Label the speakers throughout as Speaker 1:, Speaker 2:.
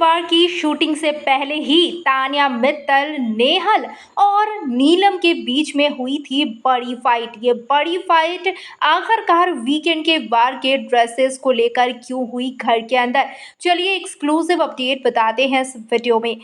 Speaker 1: वार की शूटिंग से पहले ही तान्या मित्तल, नेहल और नीलम के बीच में हुई थी बड़ी फाइट। ये बड़ी फाइट आखिरकार वीकेंड के वार के ड्रेसेस को लेकर क्यों हुई घर के अंदर, चलिए एक्सक्लूसिव अपडेट बताते हैं इस वीडियो में।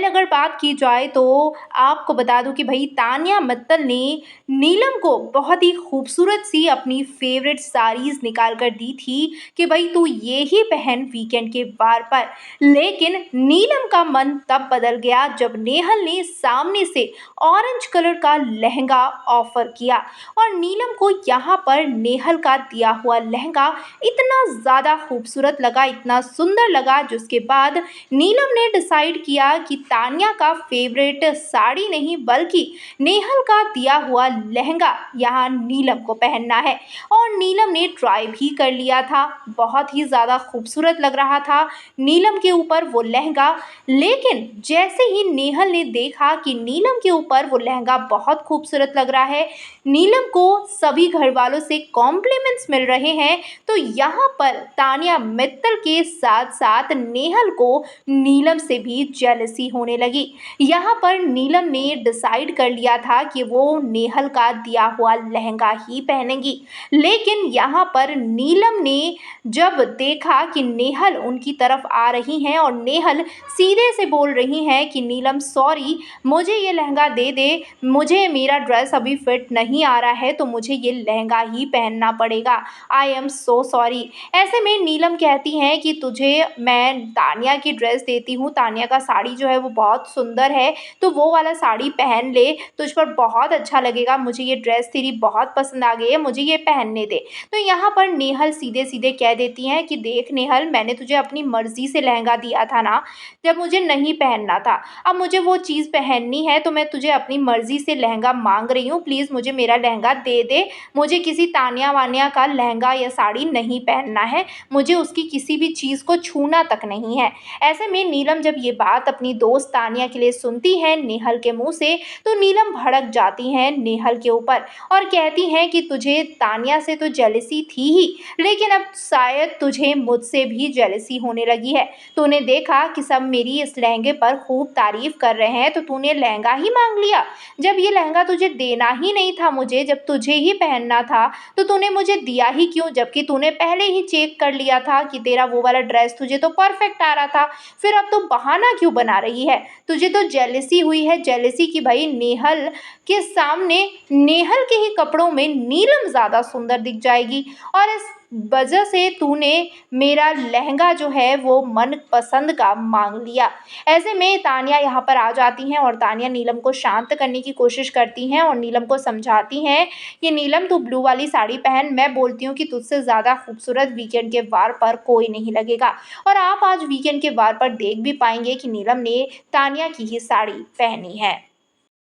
Speaker 1: अगर बात की जाए तो आपको बता दूं कि भाई तान्या मित्तल ने नीलम को बहुत ही खूबसूरत सी अपनी फेवरेट साड़ीज निकाल कर दी थी कि भाई तू ये ही पहन वीकेंड के वार पर। लेकिन नीलम का मन तब बदल गया जब नेहल ने सामने से ऑरेंज कलर का लहंगा ऑफर किया और नीलम को यहाँ पर नेहल का दिया हुआ लहंगा इतना ज़्यादा खूबसूरत लगा, इतना सुंदर लगा, जिसके बाद नीलम ने डिसाइड किया कि तान्या का फेवरेट साड़ी नहीं बल्कि नेहल का दिया हुआ लहंगा यहाँ नीलम को पहनना है। और नीलम ने ट्राई भी कर लिया था, बहुत ही ज़्यादा खूबसूरत लग रहा था नीलम के ऊपर वो लहंगा। लेकिन जैसे ही नेहल ने देखा कि नीलम के ऊपर वो लहंगा बहुत खूबसूरत लग रहा है, नीलम को सभी घर वालों से कॉम्प्लीमेंट्स मिल रहे हैं, तो यहाँ पर तान्या मित्तल के साथ साथ नेहल को नीलम से भी जेलसी होने लगी। यहाँ पर नीलम ने डिसाइड कर लिया था कि वो नेहल का दिया हुआ लहंगा ही पहनेंगी। लेकिन यहाँ पर नीलम ने जब देखा कि नेहल उनकी तरफ आ रही हैं और नेहल सीधे से बोल रही हैं कि नीलम सॉरी, मुझे ये लहंगा दे दे, मुझे मेरा ड्रेस अभी फिट नहीं आ रहा है तो मुझे ये लहंगा ही पहनना पड़ेगा, आई एम सो सॉरी। ऐसे में नीलम कहती हैं कि तुझे मैं तान्या की ड्रेस देती हूँ, तान्या का साड़ी जो है वो बहुत सुंदर है, तो वो वाला साड़ी पहन ले, तुझ पर बहुत अच्छा लगेगा, मुझे ये ड्रेस तेरी बहुत पसंद आ गई है, मुझे ये पहनने दे। तो यहाँ पर नेहल सीधे सीधे कह देती हैं कि देख नेहल, मैंने तुझे अपनी मर्जी से लहंगा दिया था ना, जब मुझे नहीं पहनना था, अब मुझे वो चीज़ पहननी है तो मैं तुझे अपनी मर्जी से लहंगा मांग रही हूँ, प्लीज़ मुझे मेरा लहंगा दे दे, मुझे किसी तान्या वान्या का लहंगा या साड़ी नहीं पहनना है, मुझे उसकी किसी भी चीज़ को छूना तक नहीं है। ऐसे में नीलम जब ये बात अपनी दोस्त तान्या के लिए सुनती हैं नेहल के मुंह से, तो नीलम भड़क जाती हैं नेहल के ऊपर और कहती हैं कि तुझे तान्या से तो जेलसी थी ही, लेकिन अब शायद तुझे मुझसे भी जेलसी होने लगी है। तूने देखा कि सब मेरी इस लहंगे पर खूब तारीफ कर रहे हैं तो तूने लहंगा ही मांग लिया, जब ये लहंगा तुझे देना ही नहीं था मुझे, जब तुझे ही पहनना था तो तूने मुझे दिया ही क्यों, जबकि तूने पहले ही चेक कर लिया था कि तेरा वो वाला ड्रेस तुझे तो परफेक्ट आ रहा था, फिर अब तो बहाना क्यों बना रही है। तुझे तो जेलसी हुई है, जेलसी की भाई नेहल के सामने नेहल के ही कपड़ों में नीलम ज़्यादा सुंदर दिख जाएगी और इस वजह से तूने मेरा लहंगा जो है वो मन पसंद का मांग लिया। ऐसे में तान्या यहाँ पर आ जाती हैं और तान्या नीलम को शांत करने की कोशिश करती हैं और नीलम को समझाती हैं कि नीलम तू ब्लू वाली साड़ी पहन, मैं बोलती हूँ कि तुझसे ज़्यादा खूबसूरत वीकेंड के वार पर कोई नहीं लगेगा। और आप आज वीकेंड के वार पर देख भी पाएंगे कि नीलम ने तान्या की ही साड़ी पहनी है।